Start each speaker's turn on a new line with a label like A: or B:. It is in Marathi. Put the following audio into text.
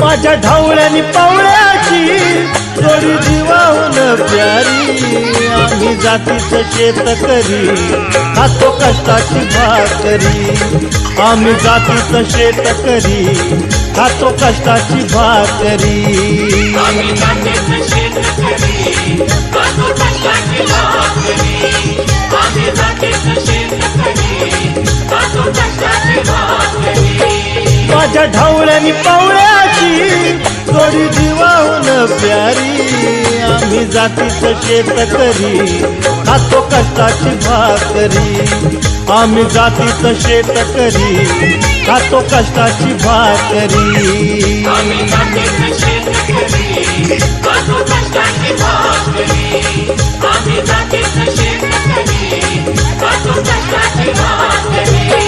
A: माझ्या ढवळ्यानी पावळ्याची जोडी जीवाहून प्यारी आम्ही जातीचं शेतकरी खातो कष्टाची भाकरी आम्ही जातीचं शेतकरी खातो कष्टाची भाकरी
B: आम्ही जातीचं शेतकरी खातो कष्टाची भाकरी आम्ही जातीचं शेतकरी खातो कष्टाची भाकरी
A: माझ्या ढवळ्यानी पावळ्याची जोडी जीवाहून प्यारी आम्ही जातीचं शेतकरी खातो कष्टाची भाकरी आम्ही जातीचं शेतकरी खातो कष्टाची भाकरी
B: आम्ही जातीचं शेतकरी खातो कष्टाची भाकरी आम्ही जातीचं शेतकरी खातो कष्टाची भाकरी